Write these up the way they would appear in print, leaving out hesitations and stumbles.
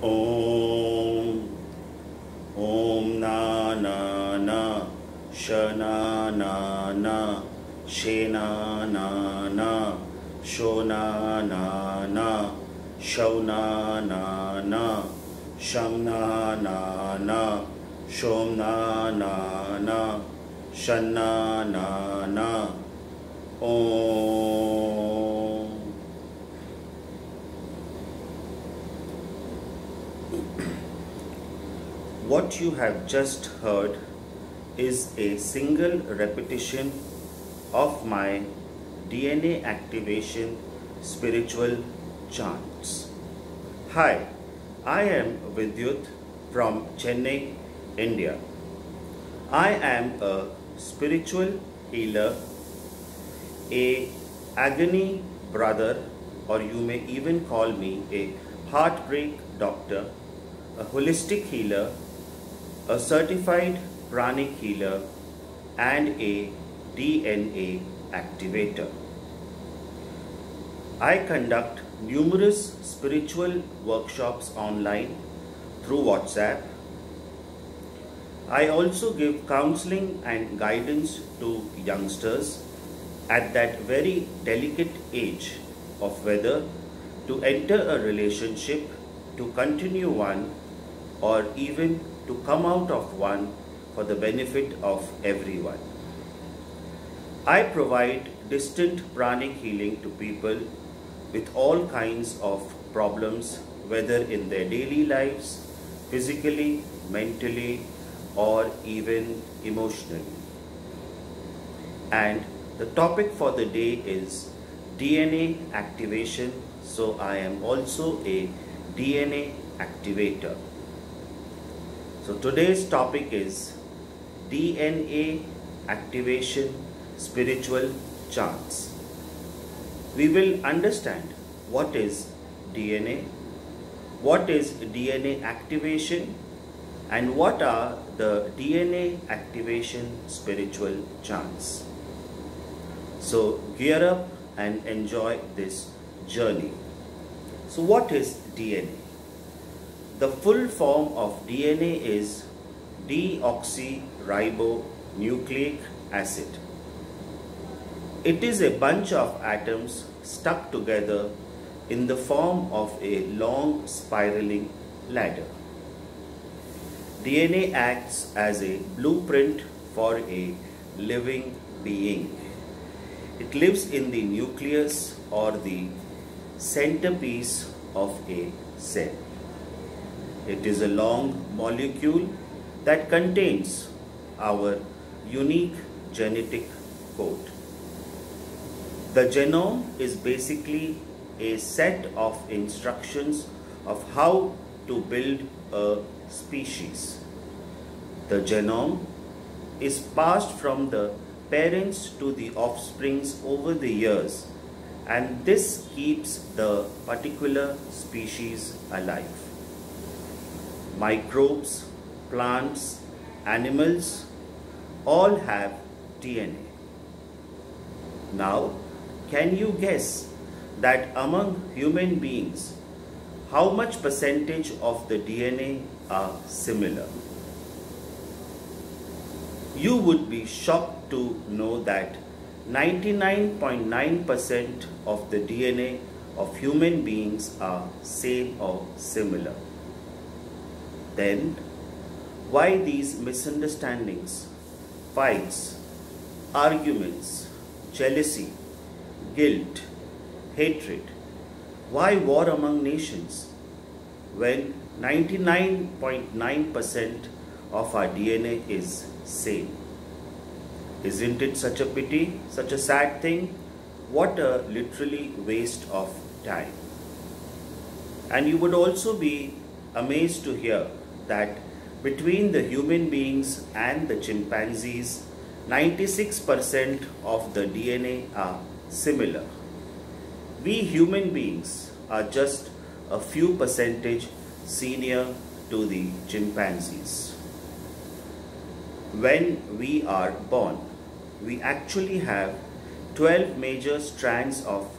Om Om na na na Shana na na Shena na na Shona na na Shauna na na Shamna na na Shomna na na Shanna na na Om. What you have just heard is a single repetition of my DNA activation spiritual chants. Hi, I am Vidyut from Chennai, India. I am a spiritual healer, a agony brother, or you may even call me a heartbreak doctor, a holistic healer, a certified pranic healer, and a DNA activator. I conduct numerous spiritual workshops online through WhatsApp. I also give counseling and guidance to youngsters at that very delicate age of whether to enter a relationship, to continue one, or even to come out of one for the benefit of everyone. I provide distant pranic healing to people with all kinds of problems, whether in their daily lives, physically, mentally, or even emotionally. And the topic for the day is DNA activation, so I am also a DNA activator. So today's topic is DNA activation spiritual chants. We will understand what is DNA, what is DNA activation, and what are the DNA activation spiritual chants. So gear up and enjoy this journey. So what is DNA? The full form of DNA is deoxyribonucleic acid. It is a bunch of atoms stuck together in the form of a long spiraling ladder. DNA acts as a blueprint for a living being. It lives in the nucleus or the centerpiece of a cell. It is a long molecule that contains our unique genetic code. The genome is basically a set of instructions of how to build a species. The genome is passed from the parents to the offsprings over the years, and this keeps the particular species alive. Microbes, plants, animals all have DNA. Now, can you guess that among human beings, how much percentage of the DNA are similar? You would be shocked to know that 99.9% of the DNA of human beings are same or similar. Then, why these misunderstandings, fights, arguments, jealousy, guilt, hatred? Why war among nations when 99.9% of our DNA is same? Isn't it such a pity, such a sad thing? What a literally waste of time. And you would also be amazed to hear that between the human beings and the chimpanzees, 96% of the DNA are similar. We human beings are just a few percentage senior to the chimpanzees. When we are born, we actually have 12 major strands of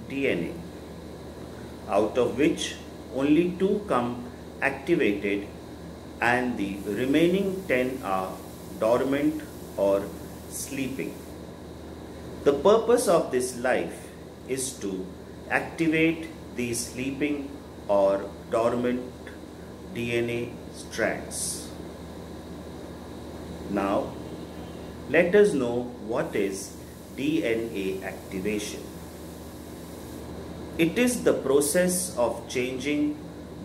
DNA, out of which only 2 come activated and the remaining 10 are dormant or sleeping. The purpose of this life is to activate these sleeping or dormant DNA strands. Now, let us know what is DNA activation. It is the process of changing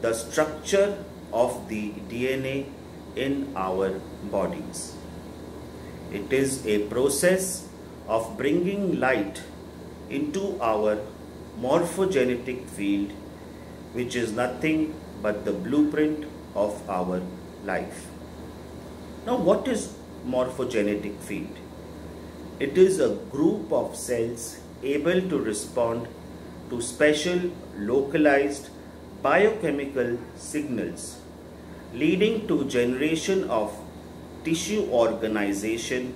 the structure of the DNA in our bodies. It is a process of bringing light into our morphogenetic field, which is nothing but the blueprint of our life. Now, what is morphogenetic field? It is a group of cells able to respond to special localized biochemical signals, leading to generation of tissue organization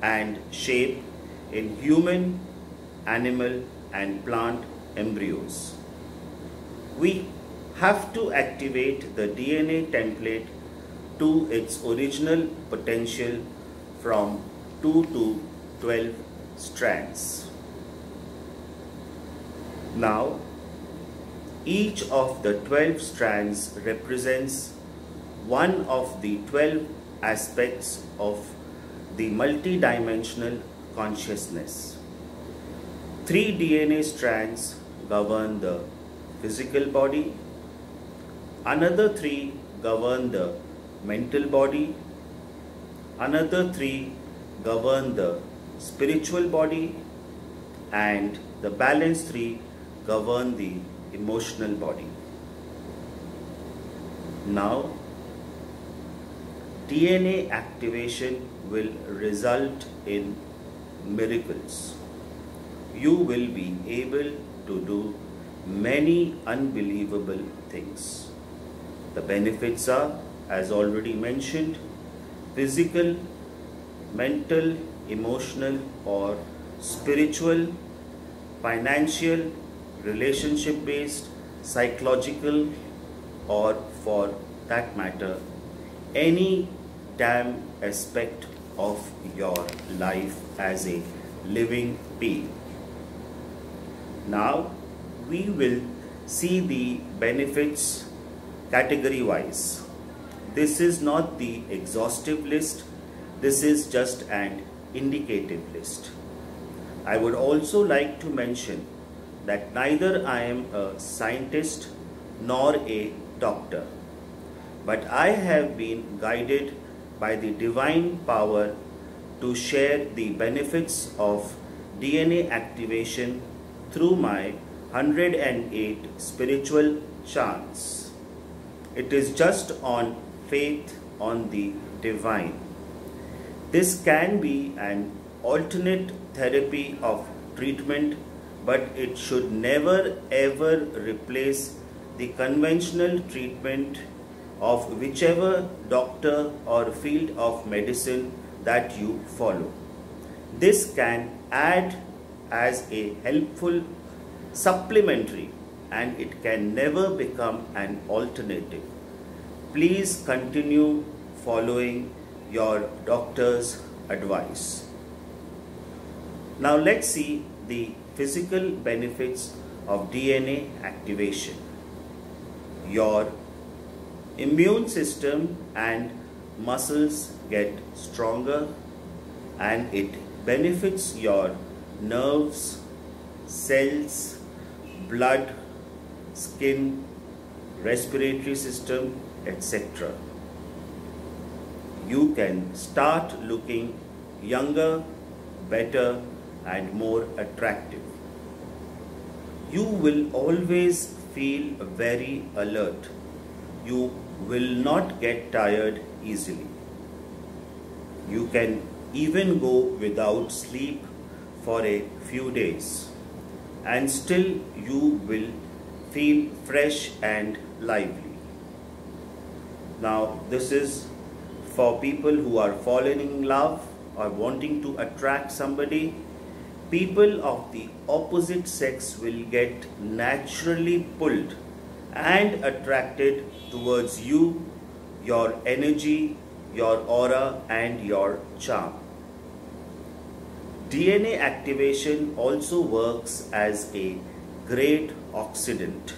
and shape in human, animal and plant embryos. We have to activate the DNA template to its original potential from 2 to 12 strands. Now, each of the 12 strands represents one of the 12 aspects of the multidimensional consciousness. 3 DNA strands govern the physical body, another 3 govern the mental body, another 3 govern the spiritual body, and the balance 3 govern the emotional body. Now, DNA activation will result in miracles. You will be able to do many unbelievable things. The benefits are, as already mentioned, physical, mental, emotional or spiritual, financial, relationship based, psychological, or for that matter, any damn aspect of your life as a living being. Now, we will see the benefits category wise. This is not the exhaustive list, this is just an indicative list. I would also like to mention that neither I am a scientist nor a doctor, but I have been guided by the divine power to share the benefits of DNA activation through my 108 spiritual chants. It is just on faith on the divine. This can be an alternate therapy of treatment, but it should never ever replace the conventional treatment of whichever doctor or field of medicine that you follow. This can add as a helpful supplementary and it can never become an alternative. Please continue following your doctor's advice. Now let's see the physical benefits of DNA activation. Your immune system and muscles get stronger and it benefits your nerves, cells, blood, skin, respiratory system, etc. You can start looking younger, better and more attractive. You will always feel very alert. You will not get tired easily. You can even go without sleep for a few days and still you will feel fresh and lively. Now this is for people who are falling in love or wanting to attract somebody. People of the opposite sex will get naturally pulled and attracted towards you, your energy, your aura, and your charm. DNA activation also works as a great oxidant.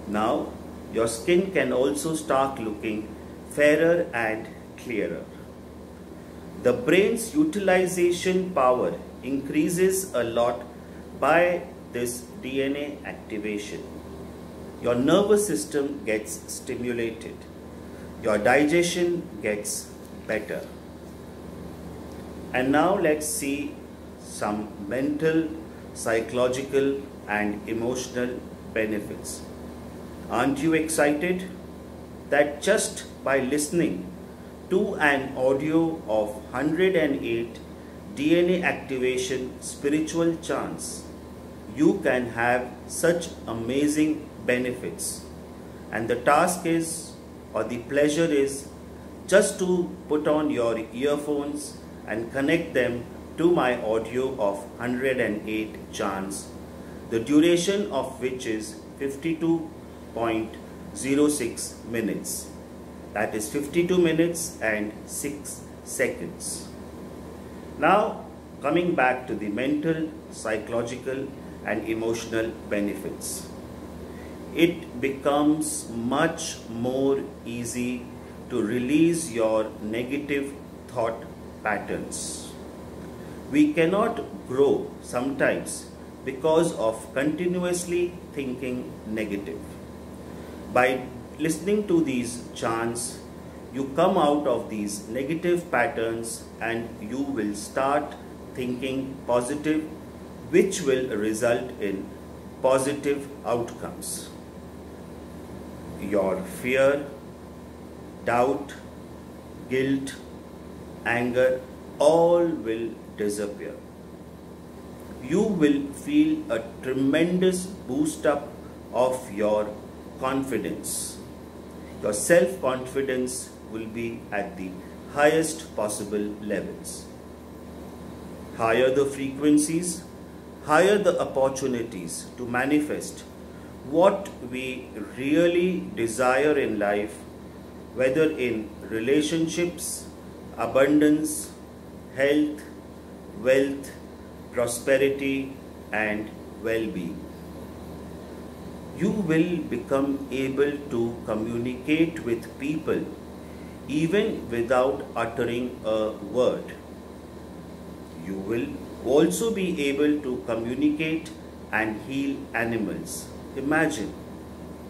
Now, your skin can also start looking fairer and clearer. The brain's utilization power increases a lot by this DNA activation. Your nervous system gets stimulated. Your digestion gets better. And now let's see some mental, psychological and emotional benefits. Aren't you excited that just by listening to an audio of 108 DNA activation spiritual chants, you can have such amazing benefits? And the task is, or the pleasure is, just to put on your earphones and connect them to my audio of 108 chants, the duration of which is 52.06 minutes. That is 52 minutes and 6 seconds. Now, coming back to the mental, psychological and emotional benefits. It becomes much more easy to release your negative thought patterns. We cannot grow sometimes because of continuously thinking negative. By listening to these chants, you come out of these negative patterns and you will start thinking positive, which will result in positive outcomes. Your fear, doubt, guilt, anger, all will disappear. You will feel a tremendous boost up of your confidence. Your self-confidence will be at the highest possible levels. Higher the frequencies, higher the opportunities to manifest what we really desire in life, whether in relationships, abundance, health, wealth, prosperity and well-being. You will become able to communicate with people even without uttering a word. You will also be able to communicate and heal animals. Imagine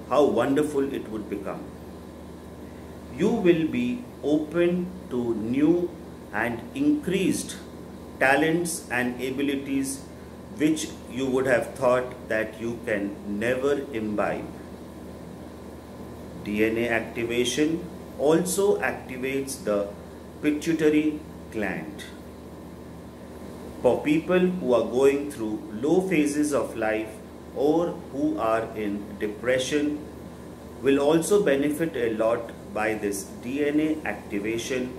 how wonderful it would become. You will be open to new and increased talents and abilities which you would have thought that you can never imbibe. DNA activation also activates the pituitary gland. For people who are going through low phases of life or who are in depression, will also benefit a lot by this DNA activation,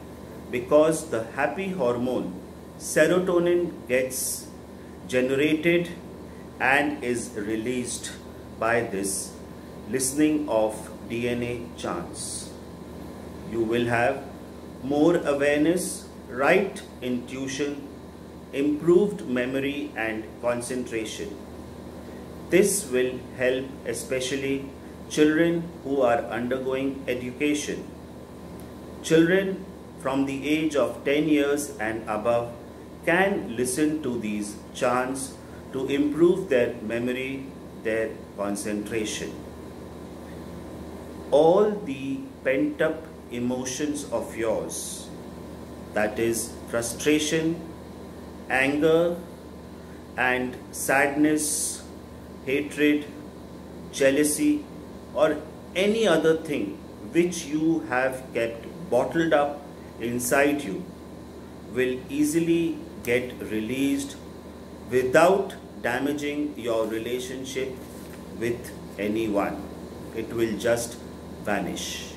because the happy hormone serotonin gets generated and is released by this listening of DNA chants. You will have more awareness, right intuition, improved memory and concentration. This will help especially children who are undergoing education. Children from the age of 10 years and above can listen to these chants to improve their memory, their concentration. All the pent-up emotions of yours, that is frustration, anger and sadness, hatred, jealousy or any other thing which you have kept bottled up inside you, will easily get released without damaging your relationship with anyone. It will just vanish.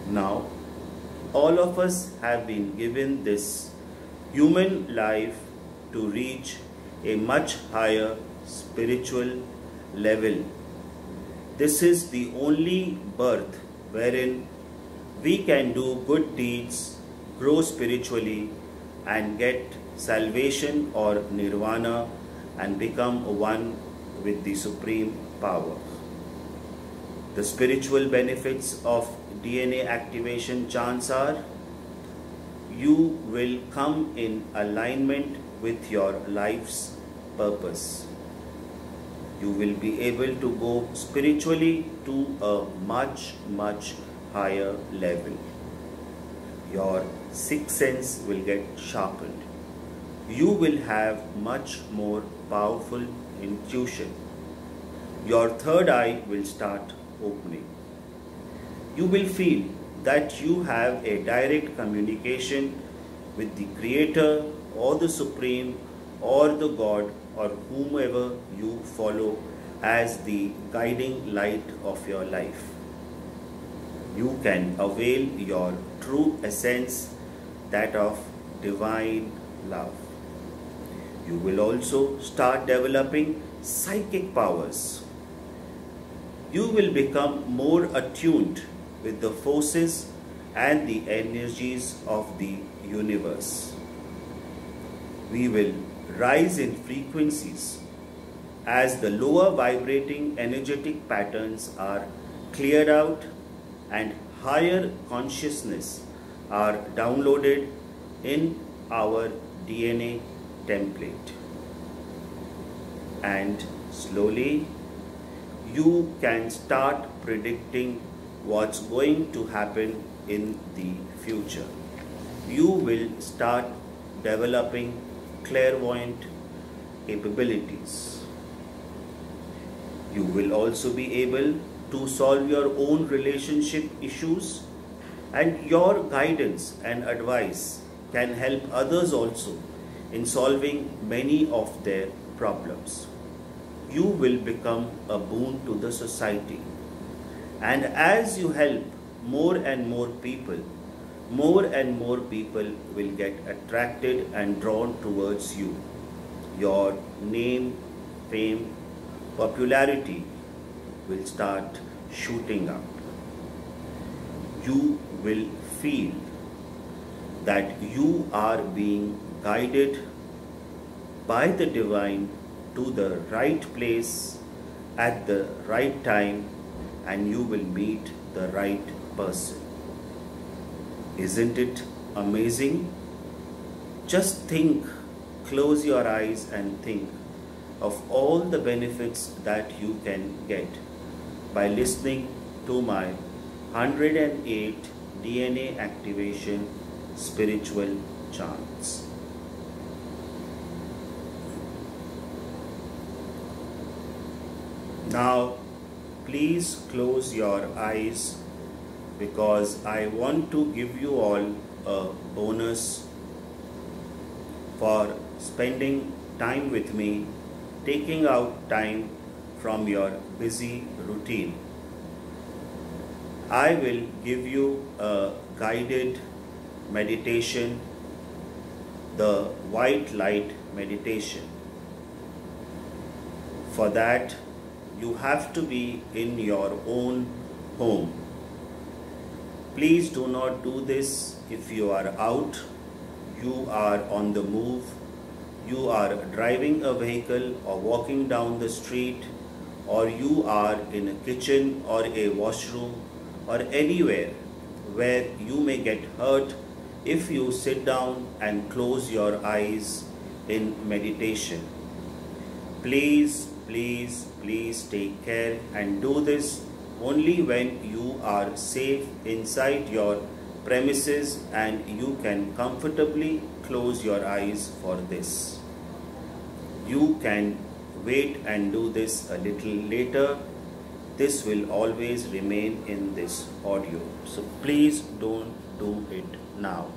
Now, all of us have been given this human life to reach a much higher spiritual level. This is the only birth wherein we can do good deeds, grow spiritually, and get salvation or nirvana and become one with the supreme power. The spiritual benefits of DNA activation chants are: you will come in alignment with your life's purpose. You will be able to go spiritually to a much higher level. Your sixth sense will get sharpened. You will have much more powerful intuition. Your third eye will start opening. You will feel that you have a direct communication with the Creator or the Supreme or the God or whomever you follow as the guiding light of your life. You can avail your true essence, that of divine love. You will also start developing psychic powers. You will become more attuned with the forces and the energies of the universe. We will rise in frequencies as the lower vibrating energetic patterns are cleared out and higher consciousness are downloaded in our DNA template. And slowly you can start predicting what's going to happen in the future. You will start developing clairvoyant capabilities. You will also be able to solve your own relationship issues, and your guidance and advice can help others also in solving many of their problems. You will become a boon to the society, and as you help more and more people will get attracted and drawn towards you. Your name, fame, popularity will start shooting up. You will feel that you are being guided by the divine to the right place at the right time, and you will meet the right person. Isn't it amazing? Just think, close your eyes and think of all the benefits that you can get by listening to my 108 DNA activation spiritual chants. Now, please close your eyes, because I want to give you all a bonus for spending time with me, taking out time from your busy routine. I will give you a guided meditation, the white light meditation. For that, you have to be in your own home. Please do not do this if you are out, you are on the move, you are driving a vehicle or walking down the street, or you are in a kitchen or a washroom or anywhere where you may get hurt if you sit down and close your eyes in meditation. Please take care and do this only when you are safe inside your premises and you can comfortably close your eyes for this. You can wait and do this a little later. This will always remain in this audio. So please don't do it now.